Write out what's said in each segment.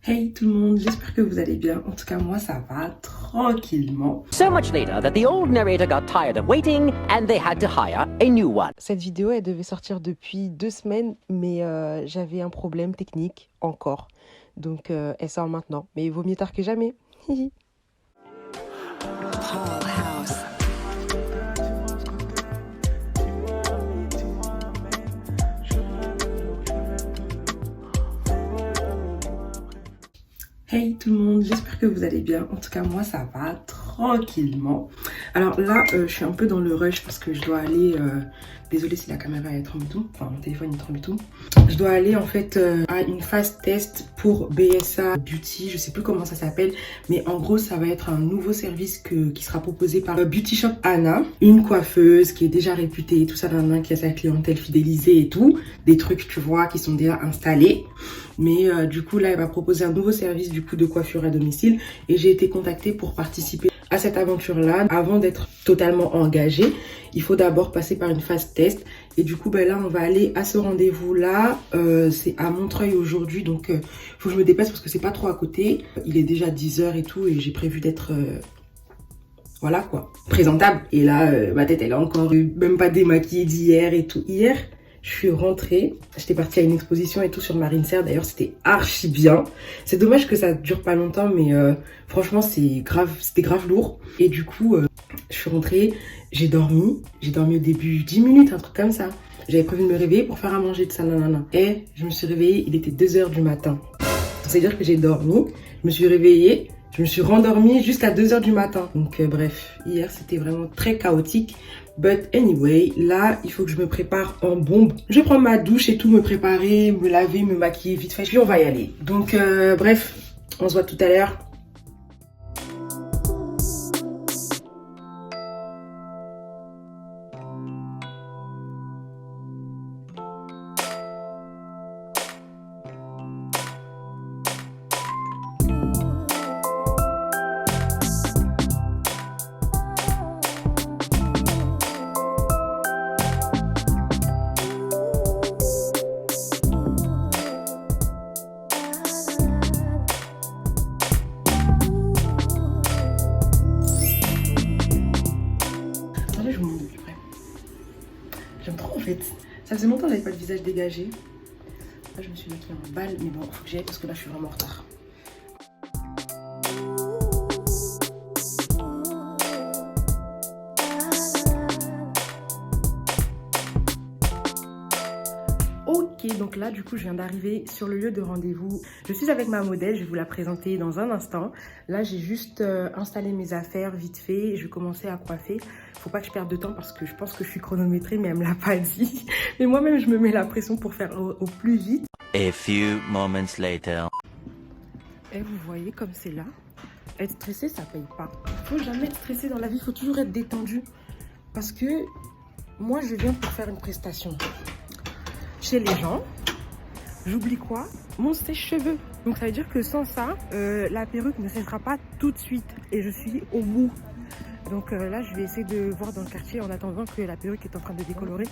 Hey tout le monde, j'espère que vous allez bien. En tout cas, moi ça va tranquillement. So much later that the old narrator got tired of waiting and they had to hire a new one. Cette vidéo, elle devait sortir depuis 2 semaines, mais j'avais un problème technique encore. Donc elle sort maintenant. Mais il vaut mieux tard que jamais. Hey tout le monde, j'espère que vous allez bien. En tout cas, moi ça va tranquillement. Alors là, je suis un peu dans le rush parce que je dois aller... Désolée si la caméra elle tremble et tout. Enfin, mon téléphone il tremble et tout. Je dois aller en fait à une phase test pour BSA Beauty. Je sais plus comment ça s'appelle. Mais en gros, ça va être un nouveau service qui sera proposé par Beauty Shop Anna. Une coiffeuse qui est déjà réputée, tout ça, qui a sa clientèle fidélisée et tout. Des trucs, tu vois, qui sont déjà installés. Mais du coup, là, elle va proposer un nouveau service du coup de coiffure à domicile. Et j'ai été contactée pour participer à cette aventure-là. Avant d'être totalement engagée, il faut d'abord passer par une phase test. Et du coup, ben là, on va aller à ce rendez-vous-là. C'est à Montreuil aujourd'hui. Donc, il faut que je me déplace parce que c'est pas trop à côté. Il est déjà 10 h et tout. Et j'ai prévu d'être... voilà quoi, présentable. Et là, ma tête, elle est encore même pas démaquillée d'hier et tout. Hier... je suis rentrée, j'étais partie à une exposition et tout sur Marine Serre, d'ailleurs c'était archi bien. C'est dommage que ça dure pas longtemps, mais franchement c'était grave lourd. Et du coup, je suis rentrée, j'ai dormi au début 10 minutes, un truc comme ça. J'avais prévu de me réveiller pour faire à manger de ça, nanana. Et je me suis réveillée, il était 2 h du matin. C'est-à-dire que j'ai dormi, je me suis réveillée, je me suis rendormie jusqu'à 2 h du matin. Donc bref, hier c'était vraiment très chaotique. But anyway, là, il faut que je me prépare en bombe. Je vais prendre ma douche et tout, me préparer, me laver, me maquiller vite fait. Puis on va y aller. Donc bref, on se voit tout à l'heure. J'aime trop en fait. Ça faisait longtemps que j'avais pas le visage dégagé. Là je me suis maquillée en balle, mais bon, faut que j'y aille parce que là je suis vraiment en retard. Ok, donc là du coup je viens d'arriver sur le lieu de rendez-vous. Je suis avec ma modèle, je vais vous la présenter dans un instant. Là j'ai juste installé mes affaires vite fait, je vais commencer à coiffer. Faut pas que je perde de temps parce que je pense que je suis chronométrée, mais elle me l'a pas dit. Mais moi-même je me mets la pression pour faire au plus vite. A few moments later. Et vous voyez comme c'est là. Être stressé ça paye pas. Faut jamais être stressé dans la vie, faut toujours être détendu. Parce que moi je viens pour faire une prestation chez les gens. J'oublie quoi? Mon sèche-cheveux. Donc ça veut dire que sans ça, la perruque ne séchera pas tout de suite. Et je suis au bout. Donc là, je vais essayer de voir dans le quartier, en attendant que la perruque est en train de décolorer.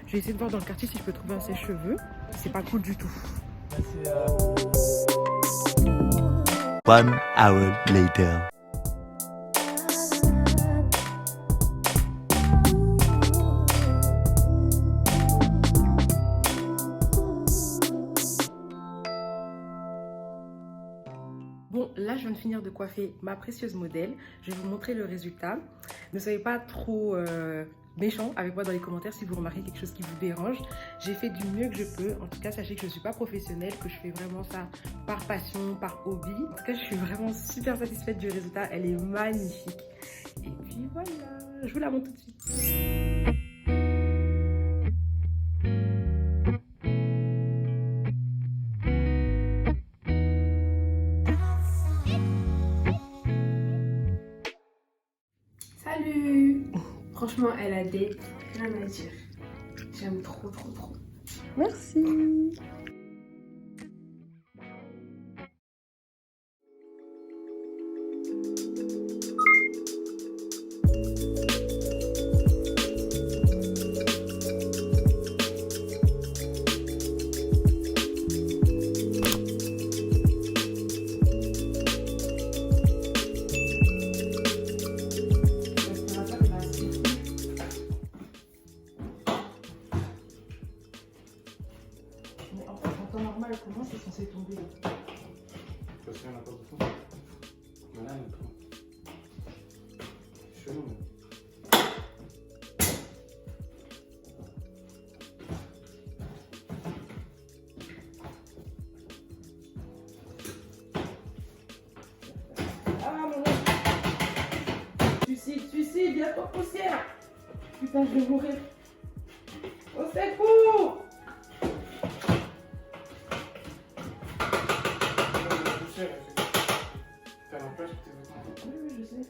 Je vais essayer de voir dans le quartier si je peux trouver un sèche-cheveux. C'est pas cool du tout. 1 hour later. Bon, là, je viens de finir de coiffer ma précieuse modèle. Je vais vous montrer le résultat. Ne soyez pas trop méchants avec moi dans les commentaires si vous remarquez quelque chose qui vous dérange. J'ai fait du mieux que je peux. En tout cas, sachez que je ne suis pas professionnelle, que je fais vraiment ça par passion, par hobby. En tout cas, je suis vraiment super satisfaite du résultat. Elle est magnifique. Et puis voilà, je vous la montre tout de suite. Salut! Franchement, elle a des rien à dire. J'aime trop. Merci. y a trop de poussière. Putain, je vais mourir. Au secours. T'as la place pour tes vêtements. Oui, oui, je sais.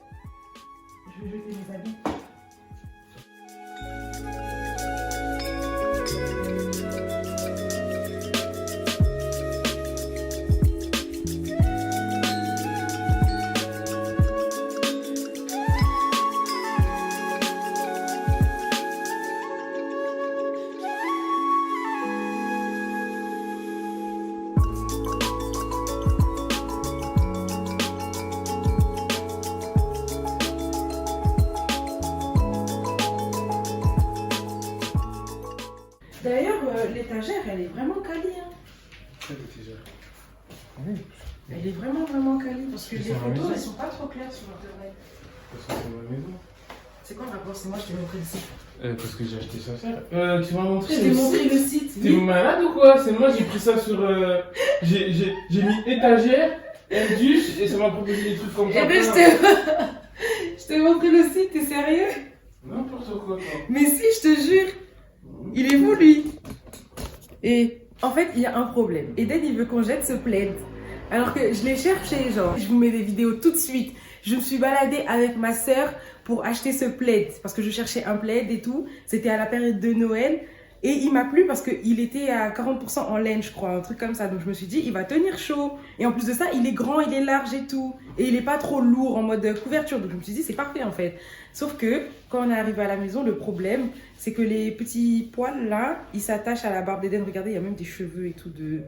Je vais jeter mes habits. D'ailleurs, l'étagère, elle est vraiment quali. Hein. Quelle étagère? Oui. Elle est vraiment quali parce que Parce que les c'est ma photos, maison. elles sont pas trop claires sur internet. Parce que c'est ma maison. C'est quoi le rapport? C'est moi, je t'ai montré le site. Parce que j'ai acheté ça cher. Tu m'as montré Je t'ai montré le site. T'es malade ou quoi? C'est moi, j'ai pris ça sur. J'ai mis étagère, Indus, et ça m'a proposé des trucs comme ça. Eh ben, je t'ai montré le site, t'es sérieux? N'importe quoi, toi. Mais si, je te jure. Il est fou, lui. Et en fait, il y a un problème. Eden, il veut qu'on jette ce plaid. Alors que je l'ai cherché, genre. Je vous mets des vidéos tout de suite. Je me suis baladée avec ma sœur pour acheter ce plaid. Parce que je cherchais un plaid et tout. C'était à la période de Noël. Et il m'a plu parce qu'il était à 40% en laine, je crois. Un truc comme ça. Donc je me suis dit, il va tenir chaud. Et en plus de ça, il est grand, il est large et tout. Et il est pas trop lourd en mode couverture. Donc je me suis dit, c'est parfait en fait. Sauf que quand on est arrivé à la maison, le problème, c'est que les petits poils là, ils s'attachent à la barbe d'Eden. Regardez, il y a même des cheveux et tout. Il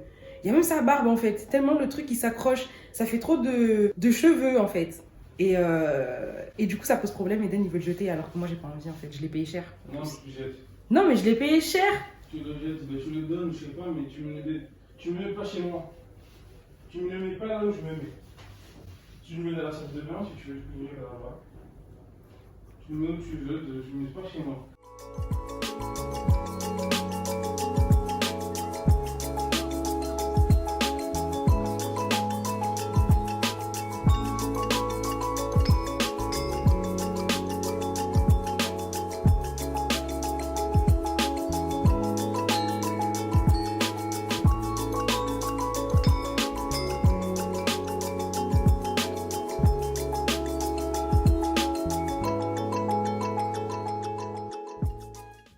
y a même sa barbe en fait. Tellement le truc, il s'accroche. Ça fait trop de cheveux en fait. Et du coup, ça pose problème. Eden, il veut le jeter alors que moi, j'ai pas envie en fait. Je l'ai payé cher. Non, tu jettes. Non, mais je l'ai payé cher. Tu le jettes, ben, tu le donnes, je sais pas, mais tu me le mets pas chez moi. Tu me le mets pas là où je me mets. Tu me mets dans la salle de bain si tu veux couvrir là-bas. Tu me mets où tu veux, je me mets pas chez moi.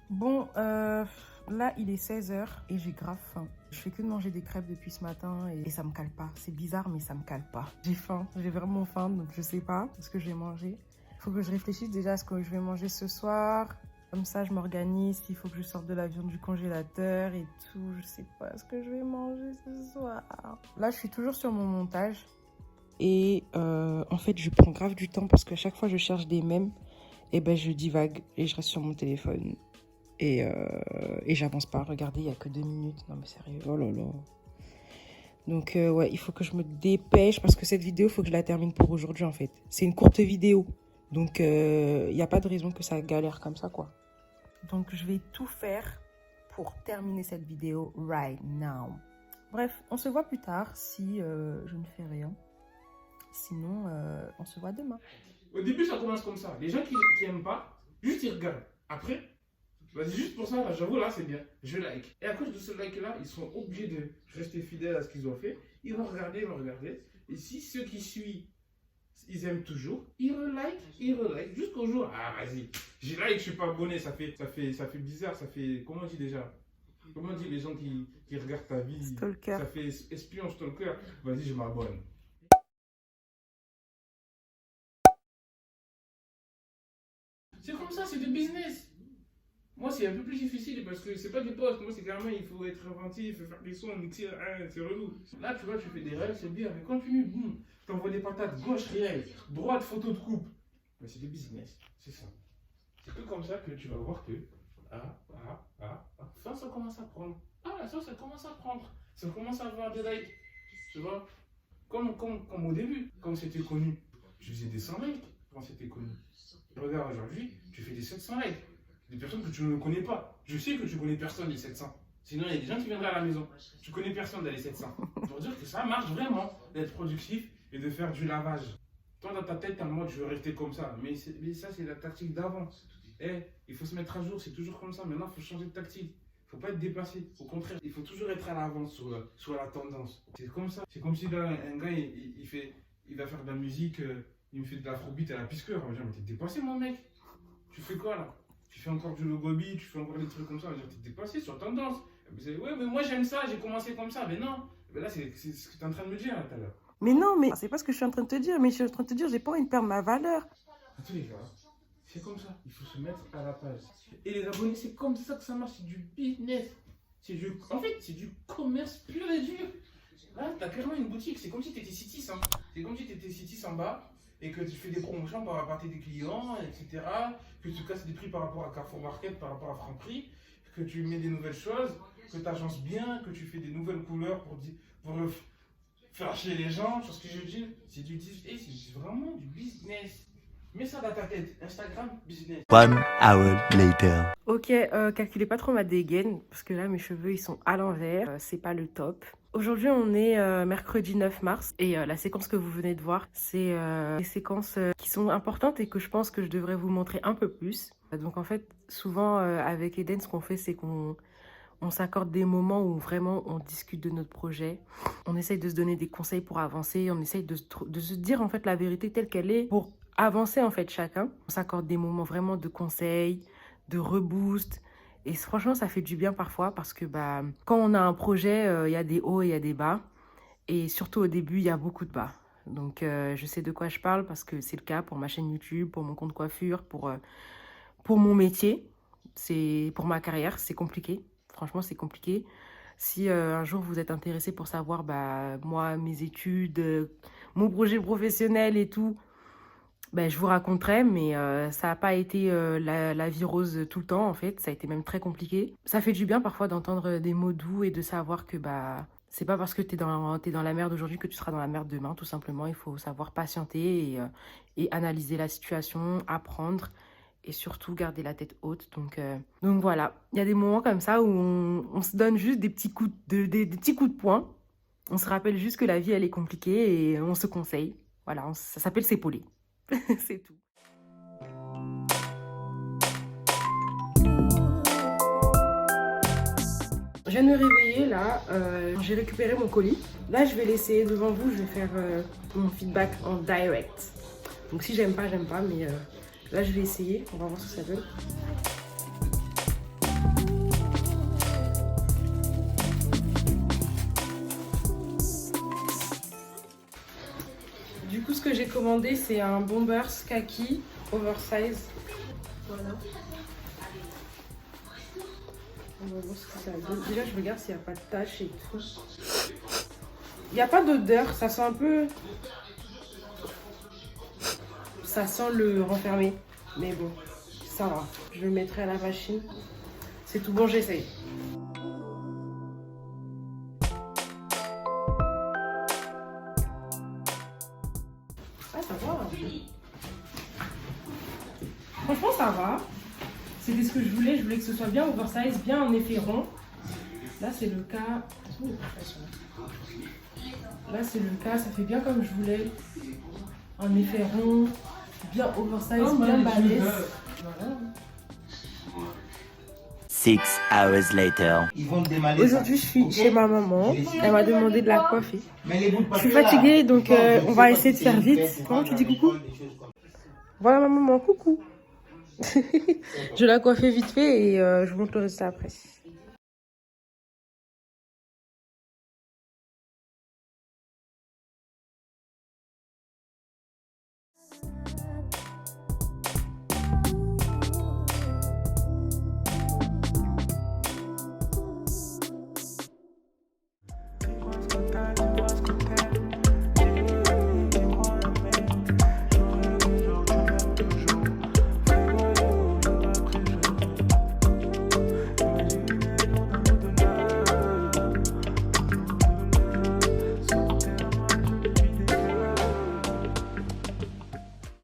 Bon, là, il est 16h et j'ai grave faim. Je fais que de manger des crêpes depuis ce matin et ça me cale pas. C'est bizarre, mais ça me cale pas. J'ai faim, j'ai vraiment faim, donc je sais pas ce que je vais manger. Il faut que je réfléchisse déjà à ce que je vais manger ce soir. Comme ça, je m'organise. Il faut que je sorte de la viande du congélateur et tout. Je sais pas ce que je vais manger ce soir. Là, je suis toujours sur mon montage. Et en fait, je prends grave du temps parce qu'à chaque fois, je cherche des mèmes. Et ben, je divague et je reste sur mon téléphone. Et j'avance pas. Regardez, il n'y a que 2 minutes. Non, mais sérieux. Oh là là. Donc, ouais, il faut que je me dépêche parce que cette vidéo, il faut que je la termine pour aujourd'hui, en fait. C'est une courte vidéo. Donc, il n'y a pas de raison que ça galère comme ça, quoi. Donc, je vais tout faire pour terminer cette vidéo right now. Bref, on se voit plus tard si je ne fais rien. Sinon, on se voit demain. Au début, ça commence comme ça. Les gens qui aiment pas, juste ils regardent. Après, vas-y, juste pour ça, là, j'avoue, là, c'est bien. Je like. Et à cause de ce like-là, ils sont obligés de rester fidèles à ce qu'ils ont fait. Ils vont regarder, ils vont regarder. Et si ceux qui suivent, ils aiment toujours, ils relike, jusqu'au jour. Ah, vas-y, j'ai like, je suis pas abonné. Ça fait bizarre. Ça fait. Comment on dit déjà? Comment on dit les gens qui regardent ta vie? Stalker. Ça fait espion, stalker. Vas-y, je m'abonne. C'est comme ça, c'est du business. Moi, c'est un peu plus difficile parce que c'est pas des posts. Moi, c'est carrément, il faut être inventif, faire des sons, mixer, c'est relou. Là, tu vois, tu fais des rêves, c'est bien, mais continue, boum. T'envoies des patates, gauche, réel, droite, photo de coupe. Mais c'est du business, c'est ça. C'est que comme ça que tu vas voir que, ça commence à prendre. Ah, ça commence à prendre. Ça commence à avoir des likes. Tu vois, comme au début, quand c'était connu. Je faisais des 100 likes quand c'était connu. Regarde, aujourd'hui, tu fais des 700 likes. Des personnes que tu ne connais pas. Je sais que tu connais personne des 700. Sinon, il y a des gens qui viendraient à la maison. Tu connais personne dans les 700. Pour dire que ça marche vraiment d'être productif et de faire du lavage. Toi, dans ta tête, t'es en mode, je veux rester comme ça. Mais ça, c'est la tactique d'avant. Il faut se mettre à jour, c'est toujours comme ça. Maintenant, il faut changer de tactique. Il ne faut pas être dépassé. Au contraire, il faut toujours être à l'avance sur la tendance. C'est comme ça. C'est comme si là, un gars, il va faire de la musique, il me fait de l'afrobeat à la pisqueur. On va dire, mais t'es dépassé, mon mec. Tu fais quoi là? Tu fais encore du logobeat, tu fais encore des trucs comme ça. On va dire, t'es dépassé sur tendance. Ouais, mais moi j'aime ça, j'ai commencé comme ça. Mais non. Mais là, c'est ce que tu es en train de me dire là tout à l'heure. Mais non, mais c'est pas ce que je suis en train de te dire. Mais je suis en train de te dire, j'ai pas envie de perdre ma valeur. À tous les gars, c'est comme ça. Il faut se mettre à la page. Et les abonnés, c'est comme ça que ça marche. C'est du business. En fait, c'est du commerce pur et dur. Là, t'as clairement une boutique. C'est comme si t'étais Citis. Hein. C'est comme si t'étais Citis en bas et que tu fais des promotions par rapport à tes clients, etc. Que tu casses des prix par rapport à Carrefour Market, par rapport à Franprix. Que tu mets des nouvelles choses, que tu agences bien, que tu fais des nouvelles couleurs pour faire acheter les gens. Tu vois ce que je veux dire? C'est vraiment du business. Mets ça dans ta tête. Instagram, business. 1 hour later. Ok, calculez pas trop ma dégaine, parce que là, mes cheveux, ils sont à l'envers. C'est pas le top. Aujourd'hui, on est mercredi 9 mars. Et la séquence que vous venez de voir, c'est des séquences qui sont importantes et que je pense que je devrais vous montrer un peu plus. Donc en fait, souvent avec Eden, ce qu'on fait, c'est qu'on s'accorde des moments où vraiment on discute de notre projet. On essaye de se donner des conseils pour avancer. On essaye de se dire en fait la vérité telle qu'elle est pour avancer en fait chacun. On s'accorde des moments vraiment de conseils, de reboost. Et franchement, ça fait du bien parfois parce que quand on a un projet, il y a des hauts et il y a des bas. Et surtout au début, il y a beaucoup de bas. Donc je sais de quoi je parle parce que c'est le cas pour ma chaîne YouTube, pour mon compte coiffure, pour mon métier. C'est pour ma carrière, c'est compliqué. Franchement, c'est compliqué. Si un jour vous êtes intéressé pour savoir, moi, mes études, mon projet professionnel et tout, je vous raconterai, mais ça n'a pas été la vie rose tout le temps, en fait. Ça a été même très compliqué. Ça fait du bien parfois d'entendre des mots doux et de savoir que c'est pas parce que t'es dans la merde aujourd'hui que tu seras dans la merde demain. Tout simplement, il faut savoir patienter et analyser la situation, apprendre et surtout garder la tête haute. Donc voilà, il y a des moments comme ça où on se donne juste des petits coups de poing. On se rappelle juste que la vie, elle est compliquée et on se conseille. Voilà, ça s'appelle s'épauler. C'est tout. Je viens de me réveiller là, j'ai récupéré mon colis. Là, je vais l'essayer devant vous, je vais faire mon feedback en direct. Donc si j'aime pas, mais là je vais essayer, on va voir ce que ça donne. Du coup, ce que j'ai commandé, c'est un Bombers kaki oversize. Voilà. On va voir ce que ça donne. Déjà, je regarde s'il n'y a pas de taches et tout. Il n'y a pas d'odeur, ça sent un peu... Ça sent le renfermé. Mais bon, ça va. Je le mettrai à la machine. C'est tout bon, j'essaye. Ah, ça va. Franchement, ça va. C'était ce que je voulais que ce soit bien oversize, bien en effet rond. Là, c'est le cas. Là, c'est le cas, ça fait bien comme je voulais. En effet rond, bien oversize, bien balèze. Voilà. 6 hours later. Aujourd'hui, je suis chez ma maman. Elle m'a demandé de la coiffer. Je suis fatiguée, donc on va essayer de faire vite. Comment tu dis coucou? Voilà ma maman, coucou. Je la coiffe vite fait et je vous montre le résultat après.